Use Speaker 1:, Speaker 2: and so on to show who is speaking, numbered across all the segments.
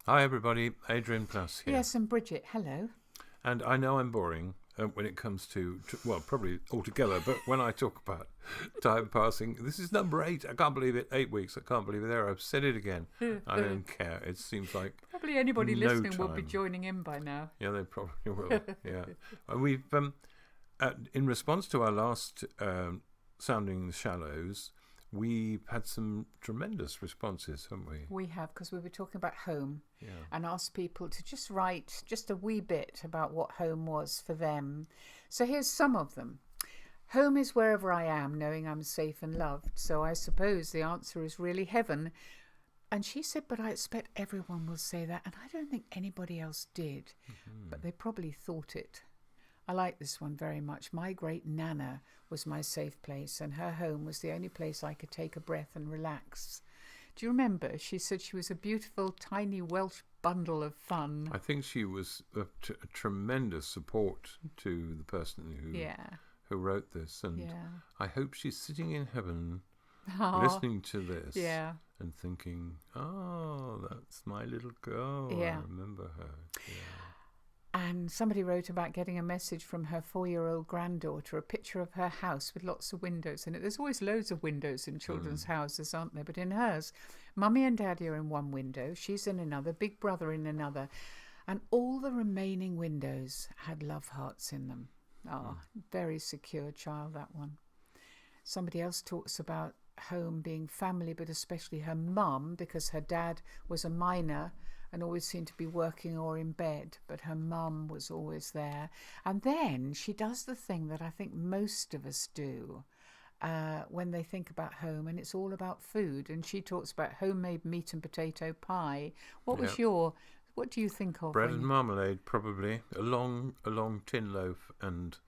Speaker 1: Hi everybody, Adrian Plus here.
Speaker 2: Yes, and Bridget, hello.
Speaker 1: And I know I'm boring when it comes well, probably altogether, but when I talk about time passing, this is number 8. I can't believe it. 8 weeks. I can't believe it. There, I've said it again. I don't care. It seems like
Speaker 2: Probably anybody
Speaker 1: no
Speaker 2: listening will be
Speaker 1: time.
Speaker 2: joining in by now.
Speaker 1: Yeah, they probably will. Yeah. We've, in response to our last Sounding the Shallows, we've had some tremendous responses, haven't we?
Speaker 2: We have, because we were talking about home
Speaker 1: Yeah.
Speaker 2: and asked people to just write just a wee bit about what home was for them. So here's some of them. Home is wherever I am, knowing I'm safe and loved. So I suppose the answer is really heaven. And she said, but I expect everyone will say that. And I don't think anybody else did, but they probably thought it. I like this one very much. My great Nana was my safe place, and her home was the only place I could take a breath and relax. Do you remember? She said she was a beautiful, tiny Welsh bundle of fun.
Speaker 1: I think she was a tremendous support to the person who wrote this, and I hope she's sitting in heaven listening to this and thinking, oh, that's my little girl. I remember her. Yeah.
Speaker 2: And somebody wrote about getting a message from her 4-year-old granddaughter, a picture of her house with lots of windows in it. There's always loads of windows in children's houses, aren't there? But in hers, Mummy and Daddy are in one window, she's in another, Big Brother in another, and all the remaining windows had love hearts in them. Very secure child, that one. Somebody else talks about home being family, but especially her mum, because her dad was a miner and always seemed to be working or in bed, but her mum was always there. And then she does the thing that I think most of us do when they think about home, and it's all about food. And she talks about homemade meat and potato pie. What do you think of?
Speaker 1: Bread and marmalade, probably. A long tin loaf and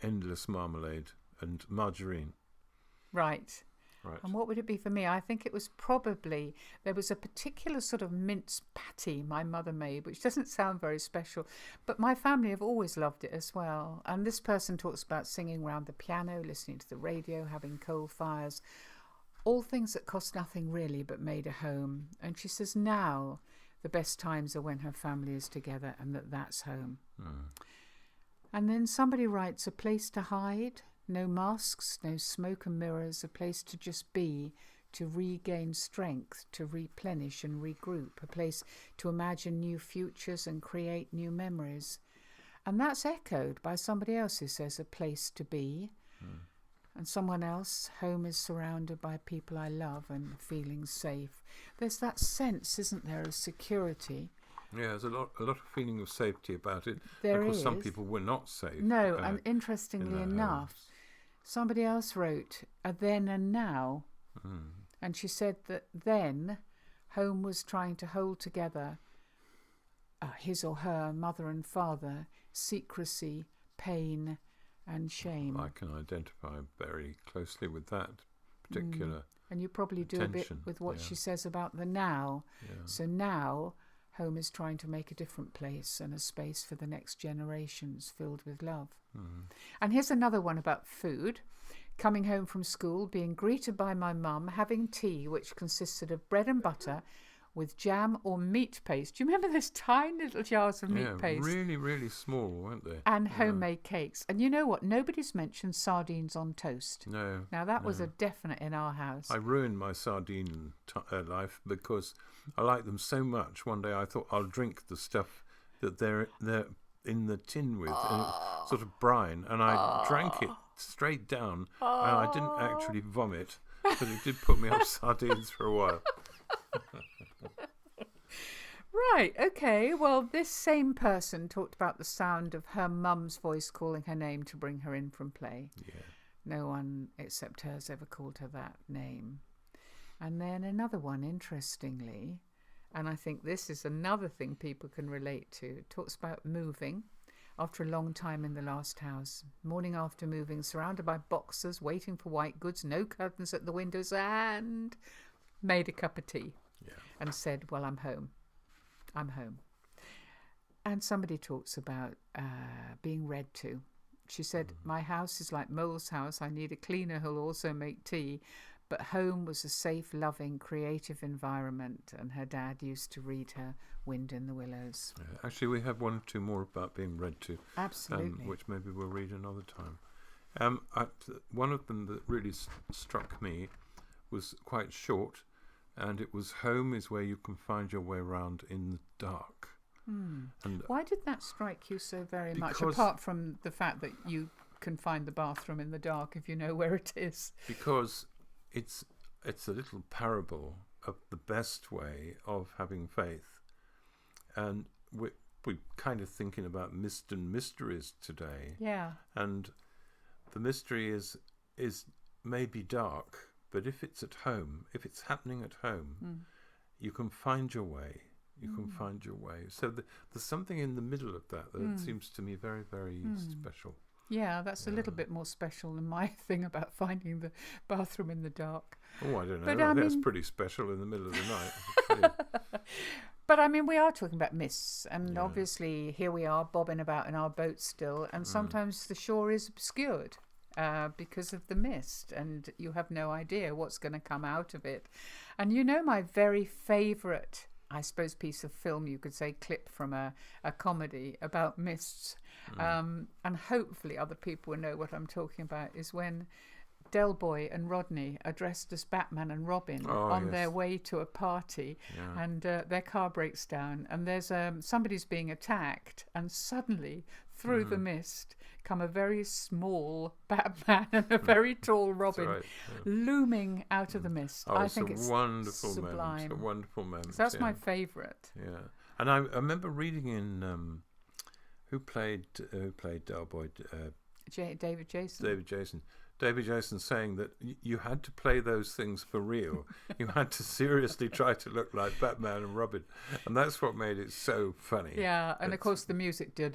Speaker 1: endless marmalade and margarine.
Speaker 2: Right. And what would it be for me? I think it was probably, there was a particular sort of mince patty my mother made, which doesn't sound very special, but my family have always loved it as well. And this person talks about singing round the piano, listening to the radio, having coal fires, all things that cost nothing really, but made a home. And she says now the best times are when her family is together, and that's home. And then somebody writes, a place to hide. No masks, no smoke and mirrors, a place to just be, to regain strength, to replenish and regroup, a place to imagine new futures and create new memories. And that's echoed by somebody else who says a place to be. And someone else, home is surrounded by people I love and feeling safe. There's that sense, isn't there, of security.
Speaker 1: Yeah, there's a lot of feeling of safety about it.
Speaker 2: There
Speaker 1: of course,
Speaker 2: is.
Speaker 1: some people were not safe.
Speaker 2: No, and interestingly enough,
Speaker 1: homes.
Speaker 2: Somebody else wrote a then and now. And she said that then home was trying to hold together his or her mother and father, secrecy, pain and shame.
Speaker 1: I can identify very closely with that particular
Speaker 2: and you probably do a bit with what she says about the now. So now home is trying to make a different place and a space for the next generations filled with love. And here's another one about food. Coming home from school, being greeted by my mum, having tea, which consisted of bread and butter with jam or meat paste. Do you remember those tiny little jars of meat paste?
Speaker 1: Really, really small, weren't they?
Speaker 2: And homemade cakes. And you know what? Nobody's mentioned sardines on toast.
Speaker 1: No.
Speaker 2: Now, that was a definite in our house.
Speaker 1: I ruined my sardine life because I like them so much. One day I thought I'll drink the stuff that they're in the tin with, and it's sort of brine, and I drank it straight down, and I didn't actually vomit, but it did put me off sardines for a while.
Speaker 2: Right, okay. Well, this same person talked about the sound of her mum's voice calling her name to bring her in from play.
Speaker 1: Yeah.
Speaker 2: No one except hers ever called her that name. And then another one, interestingly, and I think this is another thing people can relate to, talks about moving after a long time in the last house. Morning after moving, surrounded by boxes, waiting for white goods, no curtains at the windows, and made a cup of tea and said, well, I'm home. I'm home. And somebody talks about being read to. She said, my house is like Mole's house. I need a cleaner who'll also make tea. But home was a safe, loving, creative environment, and her dad used to read her Wind in the Willows.
Speaker 1: Actually, we have one or two more about being read to.
Speaker 2: Absolutely.
Speaker 1: Which maybe we'll read another time. One of them that really struck me was quite short, and it was home is where you can find your way around in the dark. And
Speaker 2: why did that strike you so very much, apart from the fact that you can find the bathroom in the dark if you know where it is?
Speaker 1: Because it's a little parable of the best way of having faith. And we're kind of thinking about mist and mysteries today.
Speaker 2: Yeah.
Speaker 1: And the mystery is maybe dark, but if it's at home, if it's happening at home, you can find your way. You can find your way. So there's something in the middle of that seems to me very, very special.
Speaker 2: Yeah, that's a little bit more special than my thing about finding the bathroom in the dark.
Speaker 1: Oh, I don't know.
Speaker 2: But,
Speaker 1: That's pretty special in the middle of the night.
Speaker 2: But I mean, we are talking about mists, and obviously here we are bobbing about in our boat still, and sometimes the shore is obscured because of the mist, and you have no idea what's going to come out of it. And you know, my very favourite, I suppose, piece of film, you could say, clip from a comedy about mists, and hopefully other people will know what I'm talking about, is when Del Boy and Rodney are dressed as Batman and Robin on their way to a party, and their car breaks down, and there's somebody's being attacked, and suddenly through the mist come a very small Batman and a very tall Robin looming out of the mist. I think it's
Speaker 1: wonderful
Speaker 2: sublime.
Speaker 1: Moment, a wonderful moment.
Speaker 2: So that's my favourite.
Speaker 1: Yeah, and I remember reading in who played Del Boy?
Speaker 2: David Jason.
Speaker 1: David Jason saying that you had to play those things for real. You had to seriously try to look like Batman and Robin, and that's what made it so funny.
Speaker 2: Yeah, and of course the music. Yeah,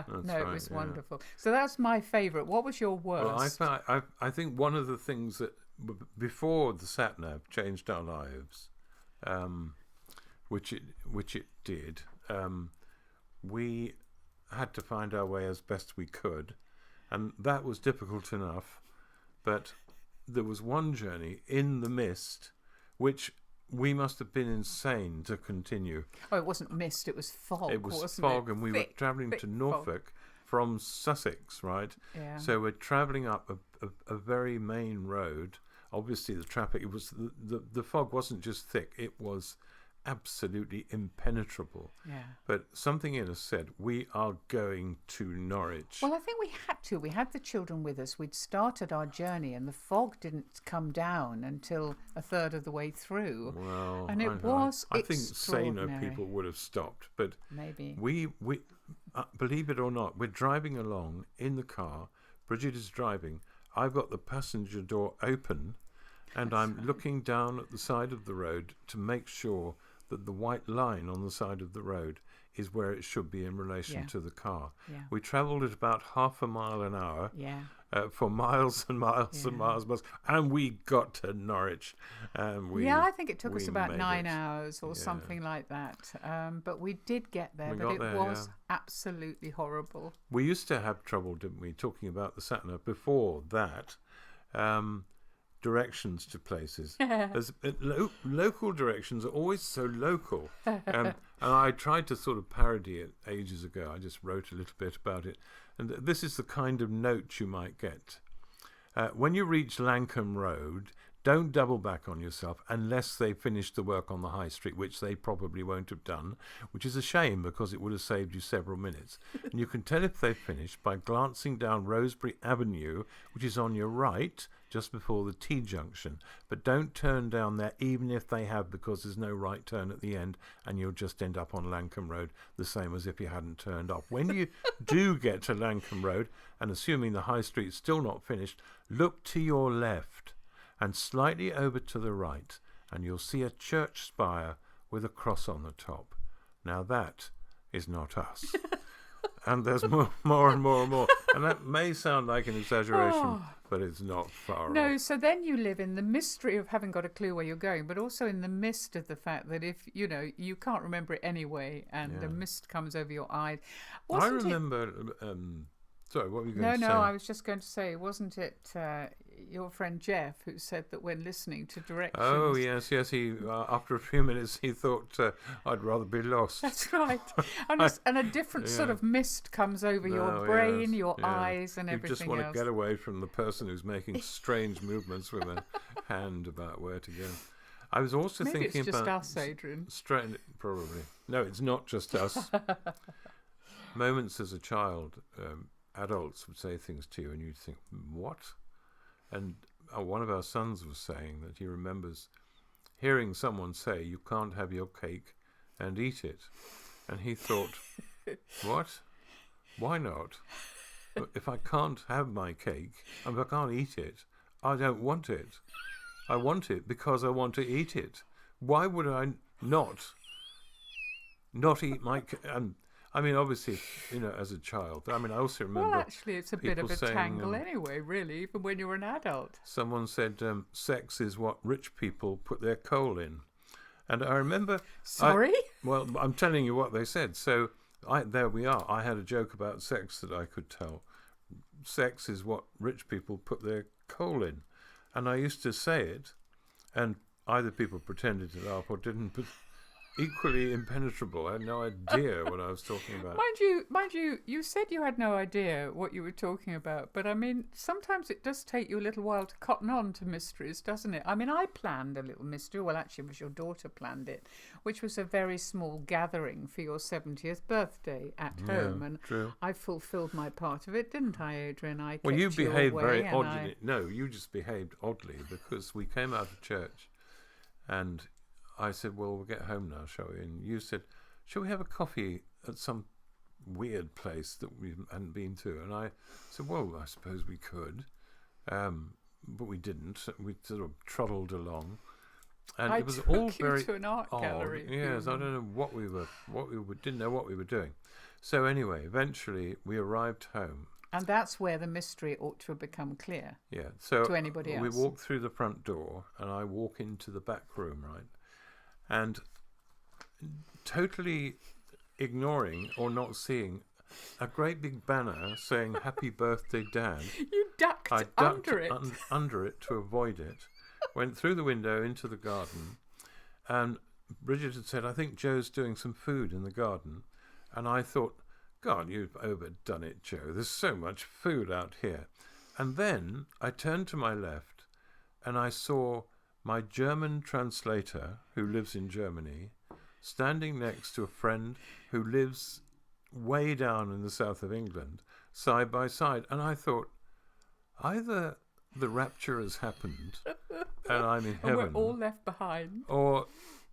Speaker 2: it was wonderful. So that's my favourite. What was your worst?
Speaker 1: Well, I think one of the things that before the sat-nav changed our lives, which it did, we had to find our way as best we could. And that was difficult enough, but there was one journey in the mist, which we must have been insane to continue.
Speaker 2: Oh, it wasn't mist, it was fog.
Speaker 1: It was fog, and we were travelling to Norfolk from Sussex, right?
Speaker 2: Yeah.
Speaker 1: So we're travelling up a very main road. Obviously, the traffic, it was the fog wasn't just thick, it was absolutely impenetrable.
Speaker 2: Yeah.
Speaker 1: But something in us said, we are going to Norwich.
Speaker 2: Well, I think we had to. We had the children with us. We'd started our journey and the fog didn't come down until a third of the way through.
Speaker 1: Well,
Speaker 2: and it was
Speaker 1: I think saner people would have stopped. But
Speaker 2: maybe.
Speaker 1: We believe it or not, we're driving along in the car. Bridget is driving. I've got the passenger door open and I'm looking down at the side of the road to make sure that the white line on the side of the road is where it should be in relation to the car.
Speaker 2: Yeah.
Speaker 1: We travelled at about half a mile an hour for miles and miles and miles, and we got to Norwich.
Speaker 2: I think it took us about 9 hours or something like that. But we did get there, but it was absolutely horrible.
Speaker 1: We used to have trouble, didn't we, talking about the sat-nav before that. Directions to places. Local directions are always so local. And I tried to sort of parody it ages ago. I just wrote a little bit about it. And this is the kind of note you might get. When you reach Lankham Road, don't double back on yourself unless they finish the work on the high street, which they probably won't have done, which is a shame because it would have saved you several minutes. And you can tell if they've finished by glancing down Rosebery Avenue, which is on your right, just before the T-junction. But don't turn down there even if they have, because there's no right turn at the end and you'll just end up on Lankham Road, the same as if you hadn't turned off. When you do get to Lankham Road, and assuming the high street's still not finished, look to your left and slightly over to the right, and you'll see a church spire with a cross on the top. Now that is not us. And there's more and more and more. And that may sound like an exaggeration, but it's not far off.
Speaker 2: No, so then you live in the mystery of having got a clue where you're going, but also in the mist of the fact that if, you can't remember it anyway, and the mist comes over your eyes.
Speaker 1: I remember Sorry, what were you going to say?
Speaker 2: No, I was just going to say, wasn't it your friend Jeff who said that when listening to directions...
Speaker 1: Oh, yes. He after a few minutes, he thought, I'd rather be lost.
Speaker 2: That's right. And a different sort of mist comes over your brain, your eyes and everything else.
Speaker 1: You just want to get away from the person who's making strange movements with a hand about where to go. I was also
Speaker 2: Maybe
Speaker 1: thinking
Speaker 2: it's just
Speaker 1: about...
Speaker 2: us, Adrian.
Speaker 1: Probably. No, it's not just us. Moments as a child... adults would say things to you and you'd think, what? And one of our sons was saying that he remembers hearing someone say, you can't have your cake and eat it. And he thought, what? Why not? If I can't have my cake, and if I can't eat it, I don't want it. I want it because I want to eat it. Why would I not eat my cake? I mean, obviously, as a child. I mean, I also remember...
Speaker 2: Well, actually, it's a bit of a tangle anyway, really, even when you're an adult.
Speaker 1: Someone said sex is what rich people put their coal in. And I remember...
Speaker 2: Sorry?
Speaker 1: Well, I'm telling you what they said. So, there we are. I had a joke about sex that I could tell. Sex is what rich people put their coal in. And I used to say it, and either people pretended to laugh or didn't, but... equally impenetrable. I had no idea what I was talking about.
Speaker 2: Mind you, you said you had no idea what you were talking about, but I mean, sometimes it does take you a little while to cotton on to mysteries, doesn't it? I mean, I planned a little mystery. Well, actually, it was your daughter planned it, which was a very small gathering for your 70th birthday at home, and
Speaker 1: true.
Speaker 2: I fulfilled my part of it, didn't I, Adrian?
Speaker 1: You behaved very oddly. No, you just behaved oddly because we came out of church, and I said, well, we'll get home now, shall we? And you said, shall we have a coffee at some weird place that we hadn't been to? And I said, well, I suppose we could. But we didn't. We sort of trundled along. And it was all very
Speaker 2: to an art gallery.
Speaker 1: Yes, I don't know what we didn't know what we were doing. So anyway, eventually we arrived home.
Speaker 2: And that's where the mystery ought to have become clear.
Speaker 1: Yeah. So
Speaker 2: to anybody else.
Speaker 1: We walk through the front door and I walk into the back room, right? And totally ignoring or not seeing a great big banner saying "Happy Birthday, Dad."
Speaker 2: You ducked under it.
Speaker 1: Under it to avoid it. Went through the window into the garden, and Bridget had said, "I think Joe's doing some food in the garden," and I thought, "God, you've overdone it, Joe. There's so much food out here." And then I turned to my left, and I saw my German translator, who lives in Germany, standing next to a friend who lives way down in the south of England, side by side. And I thought, either the rapture has happened and I'm in heaven,
Speaker 2: and we're all left behind,
Speaker 1: or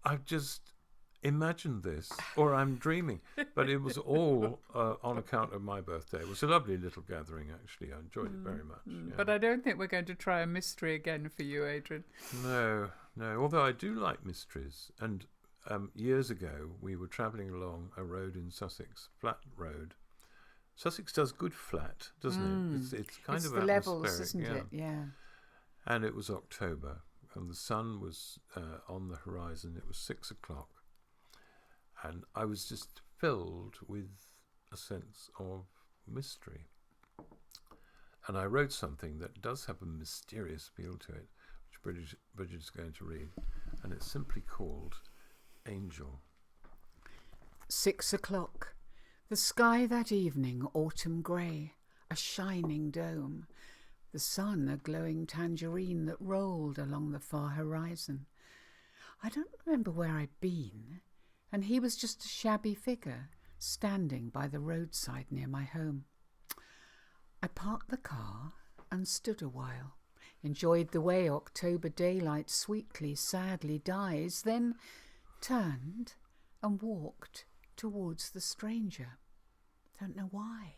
Speaker 1: I've just imagined this, or I'm dreaming. But it was all on account of my birthday. It was a lovely little gathering, actually. I enjoyed it very much. Yeah.
Speaker 2: But I don't think we're going to try a mystery again for you, Adrian.
Speaker 1: No. Although I do like mysteries. And years ago, we were travelling along a road in Sussex, flat road. Sussex does good flat, doesn't it? It's kind of
Speaker 2: the levels, isn't it? Yeah.
Speaker 1: And it was October, and the sun was on the horizon. It was 6 o'clock. And I was just filled with a sense of mystery. And I wrote something that does have a mysterious feel to it, which Bridget is going to read. And it's simply called Angel.
Speaker 2: 6 o'clock. The sky that evening, autumn grey, a shining dome. The sun, a glowing tangerine that rolled along the far horizon. I don't remember where I'd been, and he was just a shabby figure standing by the roadside near my home. I parked the car and stood a while, enjoyed the way October daylight sweetly, sadly dies, then turned and walked towards the stranger. Don't know why,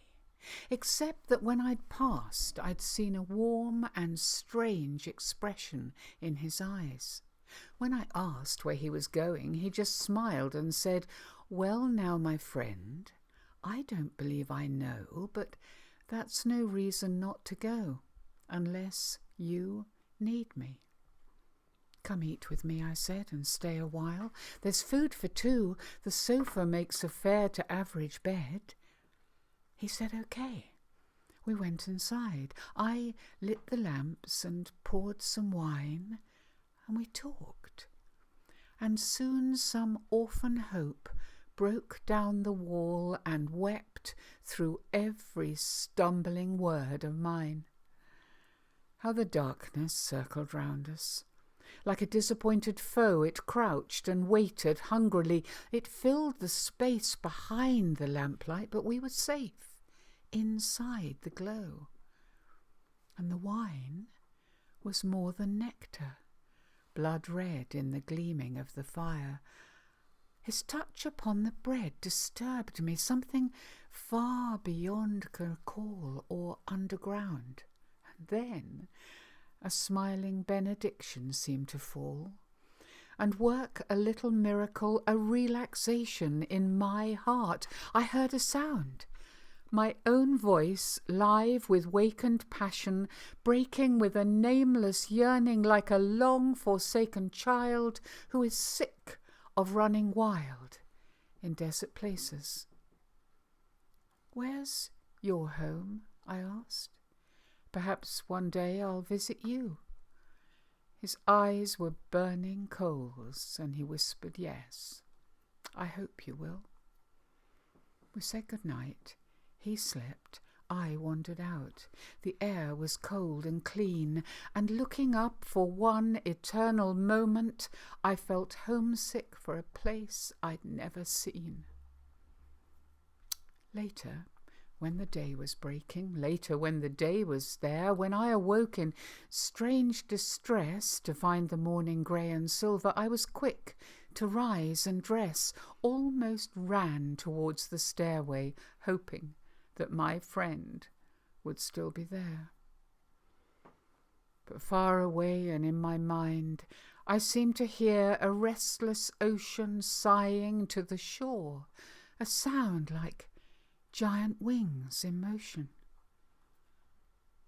Speaker 2: except that when I'd passed, I'd seen a warm and strange expression in his eyes. When I asked where he was going, he just smiled and said, "Well, now, my friend, I don't believe I know, but that's no reason not to go, unless you need me." "Come eat with me," I said, "and stay a while. There's food for two. The sofa makes a fair to average bed." He said, "Okay." We went inside. I lit the lamps and poured some wine, and we talked. And soon some orphan hope broke down the wall and wept through every stumbling word of mine. How the darkness circled round us. Like a disappointed foe, it crouched and waited hungrily. It filled the space behind the lamplight, but we were safe inside the glow. And the wine was more than nectar, blood red in the gleaming of the fire. His touch upon the bread disturbed me, something far beyond recall or underground. And then a smiling benediction seemed to fall and work a little miracle, a relaxation in my heart. I heard a sound, my own voice, live with wakened passion, breaking with a nameless yearning like a long-forsaken child who is sick of running wild in desert places. "Where's your home?" I asked. "Perhaps one day I'll visit you." His eyes were burning coals, and he whispered, "Yes, I hope you will." We said good night. He slept. I wandered out. The air was cold and clean, and looking up for one eternal moment, I felt homesick for a place I'd never seen. Later, when the day was breaking, later when the day was there, when I awoke in strange distress to find the morning grey and silver, I was quick to rise and dress, almost ran towards the stairway, hoping that my friend would still be there. But far away and in my mind, I seemed to hear a restless ocean sighing to the shore, a sound like giant wings in motion.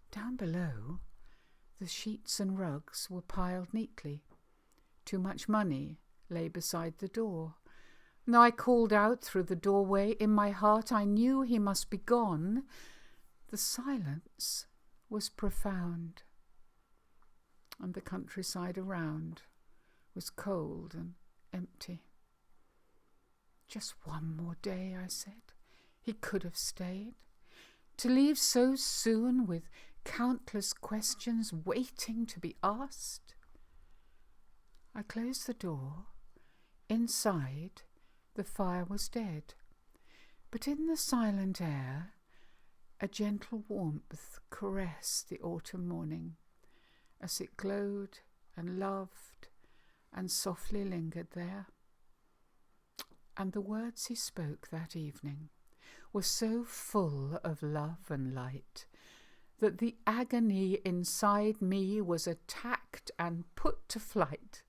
Speaker 2: Down below, the sheets and rugs were piled neatly. Too much money lay beside the door. And I called out through the doorway. In my heart I knew he must be gone. The silence was profound, and the countryside around was cold and empty. "Just one more day," I said. He could have stayed. To leave so soon with countless questions waiting to be asked. I closed the door. Inside, the fire was dead, but in the silent air, a gentle warmth caressed the autumn morning as it glowed and loved and softly lingered there. And the words he spoke that evening were so full of love and light that the agony inside me was attacked and put to flight.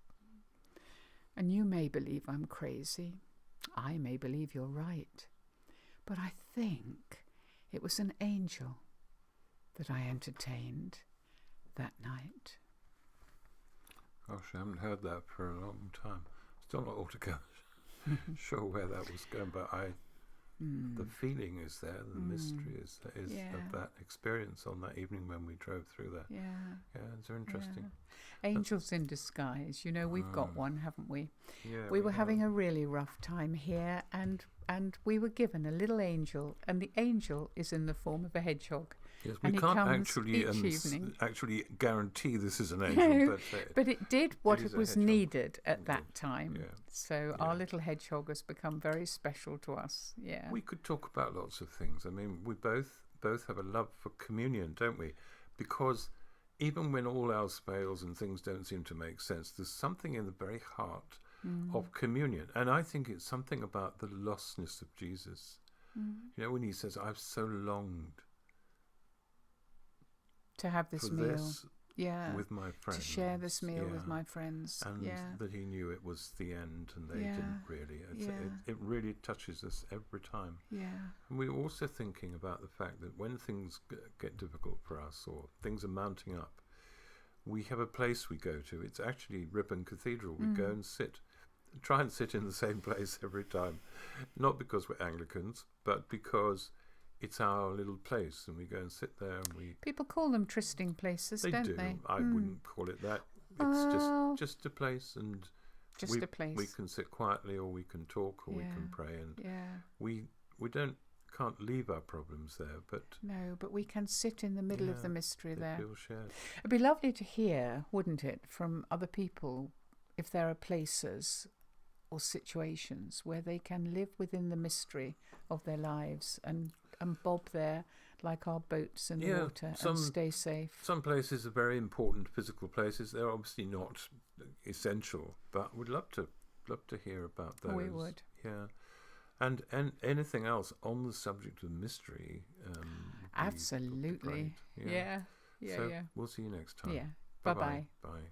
Speaker 2: And you may believe I'm crazy. I may believe you're right. But I think it was an angel that I entertained that night.
Speaker 1: Gosh, I haven't heard that for a long time. Still not altogether sure where that was going, but the feeling is there, the mystery is of that experience on that evening when we drove through there.
Speaker 2: Yeah,
Speaker 1: it's interesting.
Speaker 2: Angels in disguise. You know, we've got one, haven't we?
Speaker 1: Yeah,
Speaker 2: we were having a really rough time here, and we were given a little angel, and the angel is in the form of a hedgehog.
Speaker 1: Yes, we can't actually guarantee this is an angel,
Speaker 2: no, but it did what it was needed at that time.
Speaker 1: Yeah.
Speaker 2: So our little hedgehog has become very special to us. Yeah,
Speaker 1: we could talk about lots of things. I mean, we both have a love for communion, don't we? Because even when all else fails and things don't seem to make sense, there's something in the very heart of communion, and I think it's something about the lostness of Jesus. You know, when he says, "I've so longed
Speaker 2: to have this meal
Speaker 1: with my friends,
Speaker 2: to share this meal with my friends,"
Speaker 1: and that he knew it was the end, and they didn't really. It really touches us every time.
Speaker 2: Yeah,
Speaker 1: and we're also thinking about the fact that when things get difficult for us or things are mounting up, we have a place we go to. It's actually Ripon Cathedral. We go and try and sit in the same place every time, not because we're Anglicans, but because it's our little place, and we go and sit there, and we.
Speaker 2: People call them trysting places, don't they?
Speaker 1: I wouldn't call it that. It's just a place, and
Speaker 2: just a place.
Speaker 1: We can sit quietly, or we can talk, or we can pray, and we can't leave our problems there, but
Speaker 2: no, but we can sit in the middle of the mystery there.
Speaker 1: Feel shared.
Speaker 2: It'd be lovely to hear, wouldn't it, from other people, if there are places or situations where they can live within the mystery of their lives and bob there like our boats in the water and stay safe. Some
Speaker 1: places are very important physical places. They're obviously not essential, but we'd love to hear about those.
Speaker 2: We would.
Speaker 1: Yeah. And anything else on the subject of mystery.
Speaker 2: Absolutely.
Speaker 1: Yeah. So we'll see you next time.
Speaker 2: Yeah. Bye-bye.
Speaker 1: Bye.